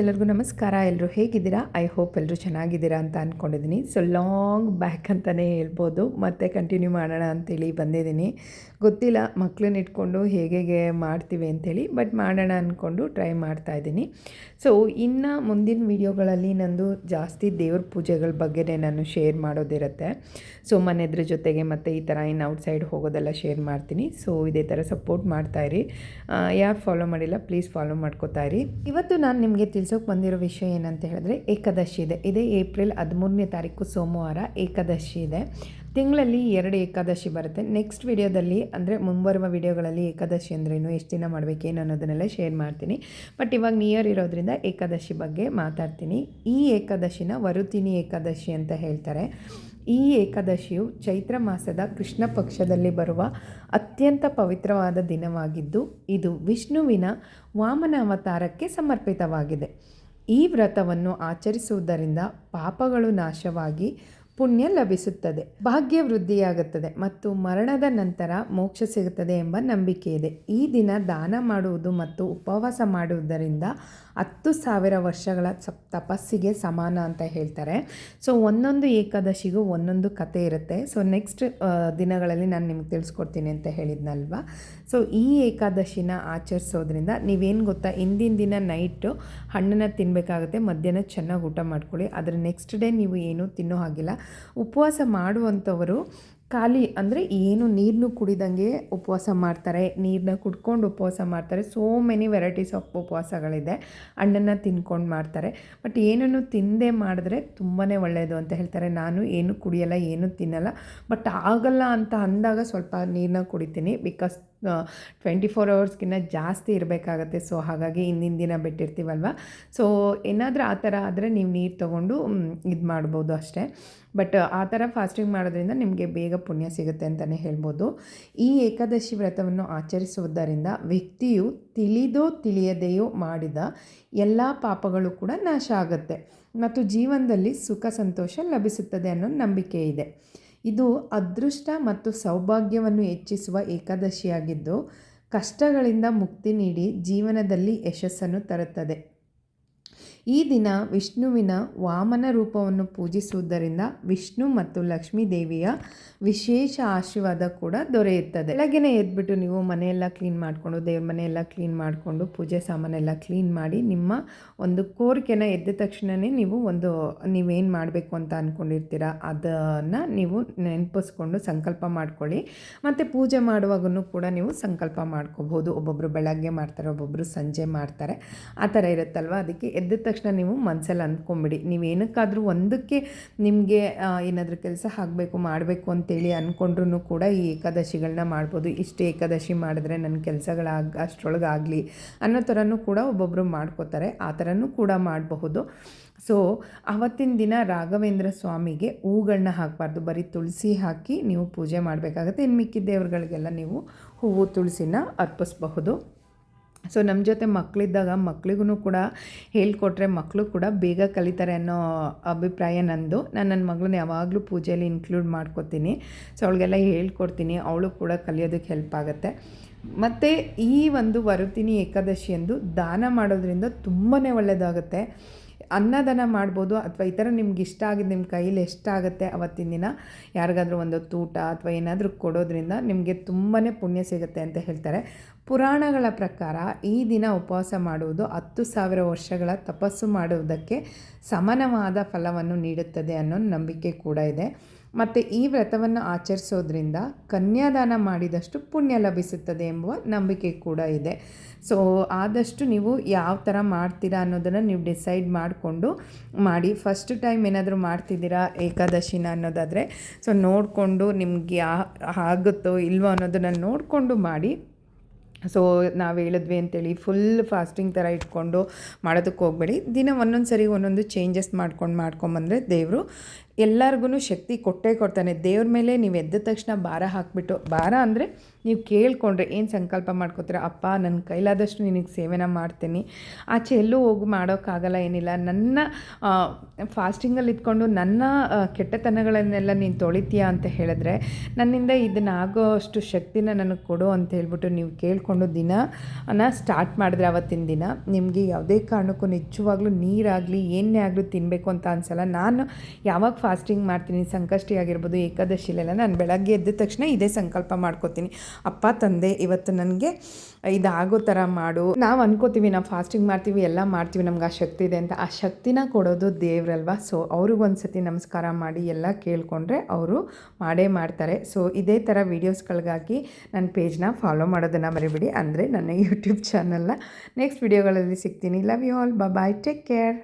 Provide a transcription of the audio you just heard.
ಎಲ್ಲರಿಗೂ ನಮಸ್ಕಾರ. ಎಲ್ಲರೂ ಹೇಗಿದ್ದೀರಾ? ಐ ಹೋಪ್ ಎಲ್ಲರೂ ಚೆನ್ನಾಗಿದ್ದೀರಾ ಅಂತ ಅಂದ್ಕೊಂಡಿದ್ದೀನಿ. ಸೊ ಲಾಂಗ್ ಬ್ಯಾಕ್ ಅಂತಲೇ ಹೇಳ್ಬೋದು. ಮತ್ತೆ ಕಂಟಿನ್ಯೂ ಮಾಡೋಣ ಅಂತೇಳಿ ಬಂದಿದ್ದೀನಿ. ಗೊತ್ತಿಲ್ಲ ಮಕ್ಕಳನ್ನ ಇಟ್ಕೊಂಡು ಹೇಗೆ ಮಾಡ್ತೀವಿ ಅಂಥೇಳಿ, ಬಟ್ ಮಾಡೋಣ ಅಂದ್ಕೊಂಡು ಟ್ರೈ ಮಾಡ್ತಾಯಿದ್ದೀನಿ. ಸೊ ಇನ್ನು ಮುಂದಿನ ವೀಡಿಯೋಗಳಲ್ಲಿ ನಂದು ಜಾಸ್ತಿ ದೇವ್ರ ಪೂಜೆಗಳ ಬಗ್ಗೆನೇ ನಾನು ಶೇರ್ ಮಾಡೋದಿರುತ್ತೆ. ಸೊ ಮನೆಯದ್ರ ಜೊತೆಗೆ ಮತ್ತು ಈ ಥರ ಇನ್ನು ಔಟ್ಸೈಡ್ ಹೋಗೋದೆಲ್ಲ ಶೇರ್ ಮಾಡ್ತೀನಿ. ಸೊ ಇದೇ ಥರ ಸಪೋರ್ಟ್ ಮಾಡ್ತಾಯಿರಿ. ಯಾರು ಫಾಲೋ ಮಾಡಿಲ್ಲ ಪ್ಲೀಸ್ ಫಾಲೋ ಮಾಡ್ಕೋತಾಯಿರಿ. ಇವತ್ತು ನಾನು ನಿಮಗೆ ತಿಳಿಸೋಕೆ ಬಂದಿರೋ ವಿಷಯ ಏನಂತ ಹೇಳಿದ್ರೆ ಏಕಾದಶಿ ಇದೆ. ಇದೇ ಏಪ್ರಿಲ್ 13ನೇ ತಾರೀಕು ಸೋಮವಾರ ಏಕಾದಶಿ ಇದೆ. ತಿಂಗಳಲ್ಲಿ 2 ಏಕಾದಶಿ ಬರುತ್ತೆ. ನೆಕ್ಸ್ಟ್ ವಿಡಿಯೋದಲ್ಲಿ ಅಂದರೆ ಮುಂಬರುವ ವಿಡಿಯೋಗಳಲ್ಲಿ ಏಕಾದಶಿ ಅಂದ್ರೇನು, ಎಷ್ಟು ದಿನ ಮಾಡಬೇಕೇನು ಅನ್ನೋದನ್ನೆಲ್ಲ ಶೇರ್ ಮಾಡ್ತೀನಿ. ಬಟ್ ಇವಾಗ ನಿಯರ್ ಇರೋದ್ರಿಂದ ಏಕಾದಶಿ ಬಗ್ಗೆ ಮಾತಾಡ್ತೀನಿ. ಈ ಏಕಾದಶಿನ ವರುತಿನಿ ಏಕಾದಶಿ ಅಂತ ಹೇಳ್ತಾರೆ. ಈ ಏಕಾದಶಿಯು ಚೈತ್ರ ಮಾಸದ ಕೃಷ್ಣ ಪಕ್ಷದಲ್ಲಿ ಬರುವ ಅತ್ಯಂತ ಪವಿತ್ರವಾದ ದಿನವಾಗಿದ್ದು ಇದು ವಿಷ್ಣುವಿನ ವಾಮನ ಅವತಾರಕ್ಕೆ ಸಮರ್ಪಿತವಾಗಿದೆ. ಈ ವ್ರತವನ್ನು ಆಚರಿಸುವುದರಿಂದ ಪಾಪಗಳು ನಾಶವಾಗಿ ಪುಣ್ಯ ಲಭಿಸುತ್ತದೆ, ಭಾಗ್ಯ ವೃದ್ಧಿಯಾಗುತ್ತದೆ ಮತ್ತು ಮರಣದ ನಂತರ ಮೋಕ್ಷ ಸಿಗುತ್ತದೆ ಎಂಬ ನಂಬಿಕೆ ಇದೆ. ಈ ದಿನ ದಾನ ಮಾಡುವುದು ಮತ್ತು ಉಪವಾಸ ಮಾಡುವುದರಿಂದ 10,000 ವರ್ಷಗಳ ತಪಸ್ಸಿಗೆ ಸಮಾನ ಅಂತ ಹೇಳ್ತಾರೆ. ಸೊ ಒಂದೊಂದು ಏಕಾದಶಿಗೂ ಒಂದೊಂದು ಕತೆ ಇರುತ್ತೆ. ಸೊ ನೆಕ್ಸ್ಟ್ ದಿನಗಳಲ್ಲಿ ನಾನು ನಿಮ್ಗೆ ತಿಳಿಸ್ಕೊಡ್ತೀನಿ ಅಂತ ಹೇಳಿದ್ನಲ್ವ. ಸೊ ಈ ಏಕಾದಶಿನ ಆಚರಿಸೋದ್ರಿಂದ ನೀವೇನು ಗೊತ್ತಾ, ಹಿಂದಿನ ದಿನ ನೈಟು ಹಣ್ಣನ್ನು ತಿನ್ನಬೇಕಾಗುತ್ತೆ, ಮಧ್ಯಾಹ್ನ ಚೆನ್ನಾಗಿ ಊಟ ಮಾಡ್ಕೊಳ್ಳಿ. ಅದರ ನೆಕ್ಸ್ಟ್ ಡೇ ನೀವು ಏನೂ ತಿನ್ನೋ ಹಾಗಿಲ್ಲ. ಉಪವಾಸ ಮಾಡುವಂಥವರು ಖಾಲಿ ಅಂದರೆ ಏನು ನೀರನ್ನು ಕುಡಿದಂಗೆ ಉಪವಾಸ ಮಾಡ್ತಾರೆ, ನೀರನ್ನ ಕುಡ್ಕೊಂಡು ಉಪವಾಸ ಮಾಡ್ತಾರೆ. ಸೋ ಮೆನಿ ವೆರೈಟೀಸ್ ಆಫ್ ಉಪವಾಸಗಳಿದೆ. ಹಣ್ಣನ್ನು ತಿನ್ಕೊಂಡು ಮಾಡ್ತಾರೆ. ಬಟ್ ಏನನ್ನು ತಿನ್ನದೆ ಮಾಡಿದ್ರೆ ತುಂಬಾ ಒಳ್ಳೆಯದು ಅಂತ ಹೇಳ್ತಾರೆ. ನಾನು ಏನು ಕುಡಿಯಲ್ಲ, ಏನು ತಿನ್ನಲ್ಲ, ಬಟ್ ಆಗಲ್ಲ ಅಂತ ಅಂದಾಗ ಸ್ವಲ್ಪ ನೀರನ್ನ ಕುಡಿತೀನಿ. ಬಿಕಾಸ್ 24 ಅವರ್ಸ್ಗಿನ್ನ ಜಾಸ್ತಿ ಇರಬೇಕಾಗತ್ತೆ. ಸೊ ಹಾಗಾಗಿ ಹಿಂದಿನ ದಿನ ಬಿಟ್ಟಿರ್ತೀವಲ್ವ. ಸೊ ಏನಾದರೂ ಆ ಥರ ಆದರೆ ನೀವು ನೀರು ತೊಗೊಂಡು ಇದು ಮಾಡ್ಬೋದು ಅಷ್ಟೇ. ಬಟ್ ಆ ಥರ ಫಾಸ್ಟಿಂಗ್ ಮಾಡೋದ್ರಿಂದ ನಿಮಗೆ ಬೇಗ ಪುಣ್ಯ ಸಿಗುತ್ತೆ ಅಂತಲೇ ಹೇಳ್ಬೋದು. ಈ ಏಕಾದಶಿ ವ್ರತವನ್ನು ಆಚರಿಸುವುದರಿಂದ ವ್ಯಕ್ತಿಯು ತಿಳಿದೋ ತಿಳಿಯದೆಯೋ ಮಾಡಿದ ಎಲ್ಲ ಪಾಪಗಳು ಕೂಡ ನಾಶ ಆಗುತ್ತೆ ಮತ್ತು ಜೀವನದಲ್ಲಿ ಸುಖ ಸಂತೋಷ ಲಭಿಸುತ್ತದೆ ಅನ್ನೋ ನಂಬಿಕೆ ಇದೆ. ಇದು ಅದೃಷ್ಟ ಮತ್ತು ಸೌಭಾಗ್ಯವನ್ನು ಹೆಚ್ಚಿಸುವ ಏಕಾದಶಿಯಾಗಿದ್ದು ಕಷ್ಟಗಳಿಂದ ಮುಕ್ತಿ ನೀಡಿ ಜೀವನದಲ್ಲಿ ಯಶಸ್ಸನ್ನು ತರುತ್ತದೆ. ಈ ದಿನ ವಿಷ್ಣುವಿನ ವಾಮನ ರೂಪವನ್ನು ಪೂಜಿಸುವುದರಿಂದ ವಿಷ್ಣು ಮತ್ತು ಲಕ್ಷ್ಮೀ ದೇವಿಯ ವಿಶೇಷ ಆಶೀರ್ವಾದ ಕೂಡ ದೊರೆಯುತ್ತದೆ. ಬೆಳಗ್ಗೆನೇ ಎದ್ಬಿಟ್ಟು ನೀವು ಮನೆಯೆಲ್ಲ ಕ್ಲೀನ್ ಮಾಡಿಕೊಂಡು, ದೇವ್ರ ಮನೆಯೆಲ್ಲ ಕ್ಲೀನ್ ಮಾಡಿಕೊಂಡು, ಪೂಜೆ ಸಾಮಾನೆಲ್ಲ ಕ್ಲೀನ್ ಮಾಡಿ, ನಿಮ್ಮ ಒಂದು ಕೋರಿಕೆನ ಎದ್ದ ತಕ್ಷಣವೇ ನೀವೇನು ಮಾಡಬೇಕು ಅಂತ ಅಂದ್ಕೊಂಡಿರ್ತೀರ ಅದನ್ನು ನೀವು ನೆನಪಿಸ್ಕೊಂಡು ಸಂಕಲ್ಪ ಮಾಡ್ಕೊಳ್ಳಿ. ಮತ್ತು ಪೂಜೆ ಮಾಡುವಾಗೂ ಕೂಡ ನೀವು ಸಂಕಲ್ಪ ಮಾಡ್ಕೋಬೋದು. ಒಬ್ಬೊಬ್ಬರು ಬೆಳಗ್ಗೆ ಮಾಡ್ತಾರೆ, ಒಬ್ಬೊಬ್ಬರು ಸಂಜೆ ಮಾಡ್ತಾರೆ. ಆ ಥರ ಇರುತ್ತಲ್ವ. ಅದಕ್ಕೆ ಎದ್ದ ತಕ್ಷಣ ನೀವು ಮನಸ್ಸಲ್ಲಿ ಅಂದ್ಕೊಂಬಿಡಿ, ನೀವೇನಕ್ಕಾದರೂ ಒಂದಕ್ಕೆ ನಿಮಗೆ ಏನಾದರೂ ಕೆಲಸ ಆಗಬೇಕು ಮಾಡಬೇಕು ಅಂತೇಳಿ ಅಂದ್ಕೊಂಡ್ರೂ ಕೂಡ ಈ ಏಕಾದಶಿಗಳನ್ನ ಮಾಡ್ಬೋದು. ಇಷ್ಟು ಏಕಾದಶಿ ಮಾಡಿದ್ರೆ ನನ್ನ ಕೆಲಸಗಳಾಗ ಅಷ್ಟರೊಳಗೆ ಆಗಲಿ ಅನ್ನೋ ಥರನೂ ಕೂಡ ಒಬ್ಬೊಬ್ಬರು ಮಾಡ್ಕೋತಾರೆ. ಆ ಥರನೂ ಕೂಡ ಮಾಡಬಹುದು. ಸೊ ಆವತ್ತಿನ ದಿನ ರಾಘವೇಂದ್ರ ಸ್ವಾಮಿಗೆ ಹೂಗಳನ್ನ ಹಾಕಬಾರ್ದು, ಬರೀ ತುಳಸಿ ಹಾಕಿ ನೀವು ಪೂಜೆ ಮಾಡಬೇಕಾಗತ್ತೆ. ಇನ್ನು ಮಿಕ್ಕಿದ ದೇವ್ರುಗಳಿಗೆಲ್ಲ ನೀವು ಹೂವು ತುಳಸಿನ ಅರ್ಪಿಸಬಹುದು. ಸೊ ನಮ್ಮ ಜೊತೆ ಮಕ್ಕಳಿದ್ದಾಗ ಮಕ್ಕಳಿಗೂ ಕೂಡ ಹೇಳ್ಕೊಟ್ರೆ ಮಕ್ಕಳು ಕೂಡ ಬೇಗ ಕಲಿತಾರೆ ಅನ್ನೋ ಅಭಿಪ್ರಾಯ ನಂದು. ನಾನು ನನ್ನ ಮಗಳನ್ನ ಯಾವಾಗಲೂ ಪೂಜೆಯಲ್ಲಿ ಇನ್ಕ್ಲೂಡ್ ಮಾಡ್ಕೊತೀನಿ. ಸೊ ಅವಳಿಗೆಲ್ಲ ಹೇಳ್ಕೊಡ್ತೀನಿ, ಅವಳು ಕೂಡ ಕಲಿಯೋದಕ್ಕೆ ಹೆಲ್ಪ್ ಆಗುತ್ತೆ. ಮತ್ತು ಈ ಒಂದು ವರುತಿನಿ ಏಕಾದಶಿಯಂದು ದಾನ ಮಾಡೋದ್ರಿಂದ ತುಂಬಾ ಒಳ್ಳೆಯದಾಗುತ್ತೆ. ಅನ್ನದಾನ ಮಾಡ್ಬೋದು, ಅಥವಾ ಈ ಥರ ನಿಮ್ಗೆ ಇಷ್ಟ ಆಗಿದ್ದು ನಿಮ್ಮ ಕೈಯಲ್ಲಿ ಎಷ್ಟಾಗುತ್ತೆ ಅವತ್ತಿನ ದಿನ ಯಾರಿಗಾದ್ರೂ ಒಂದು ಊಟ ಅಥವಾ ಏನಾದರೂ ಕೊಡೋದ್ರಿಂದ ನಿಮಗೆ ತುಂಬಾ ಪುಣ್ಯ ಸಿಗುತ್ತೆ ಅಂತ ಹೇಳ್ತಾರೆ. ಪುರಾಣಗಳ ಪ್ರಕಾರ ಈ ದಿನ ಉಪವಾಸ ಮಾಡುವುದು 10,000 ವರ್ಷಗಳ ತಪಸ್ಸು ಮಾಡುವುದಕ್ಕೆ ಸಮಾನವಾದ ಫಲವನ್ನು ನೀಡುತ್ತದೆ ಅನ್ನೋ ನಂಬಿಕೆ ಕೂಡ ಇದೆ. ಮತ್ತು ಈ ವ್ರತವನ್ನು ಆಚರಿಸೋದ್ರಿಂದ ಕನ್ಯಾದಾನ ಮಾಡಿದಷ್ಟು ಪುಣ್ಯ ಲಭಿಸುತ್ತದೆ ಎಂಬ ನಂಬಿಕೆ ಕೂಡ ಇದೆ. ಸೊ ಆದಷ್ಟು ನೀವು ಯಾವ ಥರ ಮಾಡ್ತೀರಾ ಅನ್ನೋದನ್ನು ನೀವು ಡಿಸೈಡ್ ಮಾಡಿಕೊಂಡು ಮಾಡಿ. ಫಸ್ಟ್ ಟೈಮ್ ಏನಾದರೂ ಮಾಡ್ತಿದ್ದೀರಾ ಏಕಾದಶಿನ ಅನ್ನೋದಾದರೆ ಸೊ ನೋಡಿಕೊಂಡು ನಿಮಗೆ ಆಗುತ್ತೋ ಇಲ್ವೋ ಅನ್ನೋದನ್ನು ನೋಡಿಕೊಂಡು ಮಾಡಿ. ಸೊ ನಾವು ಹೇಳಿದ್ವಿ ಅಂತೇಳಿ ಫುಲ್ ಫಾಸ್ಟಿಂಗ್ ಥರ ಇಟ್ಕೊಂಡು ಮಾಡೋದಕ್ಕೆ ಹೋಗಬೇಡಿ. ದಿನ ಒಂದೊಂದು ಸರಿ ಒಂದೊಂದು ಚೇಂಜಸ್ ಮಾಡ್ಕೊಂಬಂದರೆ ದೇವರು ಎಲ್ಲರಿಗೂ ಶಕ್ತಿ ಕೊಟ್ಟೇ ಕೊಡ್ತಾನೆ. ದೇವ್ರ ಮೇಲೆ ನೀವು ಎದ್ದ ತಕ್ಷಣ ಭಾರ ಹಾಕಿಬಿಟ್ಟು, ಭಾರ ಅಂದರೆ ನೀವು ಕೇಳಿಕೊಂಡ್ರೆ ಏನು ಸಂಕಲ್ಪ ಮಾಡ್ಕೋತೀರ, ಅಪ್ಪ ನನ್ನ ಕೈಲಾದಷ್ಟು ನಿನಗೆ ಸೇವೆನ ಮಾಡ್ತೀನಿ, ಆಚೆ ಎಲ್ಲೂ ಹೋಗಿ ಮಾಡೋಕ್ಕಾಗಲ್ಲ, ಏನಿಲ್ಲ, ನನ್ನ ಫಾಸ್ಟಿಂಗಲ್ಲಿ ಇದ್ಕೊಂಡು ನನ್ನ ಕೆಟ್ಟತನಗಳನ್ನೆಲ್ಲ ನೀನು ತೊಳಿತೀಯ ಅಂತ ಹೇಳಿದ್ರೆ ನನ್ನಿಂದ ಇದನ್ನಾಗೋ ಅಷ್ಟು ಶಕ್ತಿನ ನನಗೆ ಕೊಡು ಅಂತ ಹೇಳ್ಬಿಟ್ಟು ನೀವು ಕೇಳಿಕೊಂಡು ದಿನನ ಸ್ಟಾರ್ಟ್ ಮಾಡಿದ್ರೆ ಆವತ್ತಿನ ದಿನ ನಿಮಗೆ ಯಾವುದೇ ಕಾರಣಕ್ಕೂ ನಿಜವಾಗ್ಲೂ ನೀರಾಗಲಿ ಏನೇ ಆಗಲಿ ತಿನ್ನಬೇಕು ಅಂತ ಅನಿಸಲ್ಲ. ನಾನು ಯಾವಾಗ ಫಾಸ್ಟಿಂಗ್ ಮಾಡ್ತೀನಿ, ಸಂಕಷ್ಟಿ ಆಗಿರ್ಬೋದು, ಏಕಾದಶಿಲೆಲ್ಲ ನಾನು ಬೆಳಗ್ಗೆ ಎದ್ದ ತಕ್ಷಣ ಇದೇ ಸಂಕಲ್ಪ ಮಾಡ್ಕೋತೀನಿ, ಅಪ್ಪ ತಂದೆ ಇವತ್ತು ನನಗೆ ಇದಾಗೋ ಥರ ಮಾಡು. ನಾವು ಅನ್ಕೋತೀವಿ ನಾವು ಫಾಸ್ಟಿಂಗ್ ಮಾಡ್ತೀವಿ, ಎಲ್ಲ ಮಾಡ್ತೀವಿ, ನಮ್ಗೆ ಆ ಶಕ್ತಿ ಇದೆ ಅಂತ. ಆ ಶಕ್ತಿನ ಕೊಡೋದು ದೇವ್ರಲ್ವಾ. ಸೊ ಅವ್ರಿಗೊಂದು ಸತಿ ನಮಸ್ಕಾರ ಮಾಡಿ ಎಲ್ಲ ಕೇಳಿಕೊಂಡ್ರೆ ಅವರು ಮಾಡೇ ಮಾಡ್ತಾರೆ. ಸೊ ಇದೇ ಥರ ವೀಡಿಯೋಸ್ಗಳಿಗಾಗಿ ನನ್ನ ಪೇಜ್ನ ಫಾಲೋ ಮಾಡೋದನ್ನು ಮರಿಬೇಡಿ. ಅಂದರೆ ನನ್ನ ಯೂಟ್ಯೂಬ್ ಚಾನಲ್ನ ನೆಕ್ಸ್ಟ್ ವೀಡಿಯೋಗಳಲ್ಲಿ ಸಿಗ್ತೀನಿ. Love you all, bye, take care.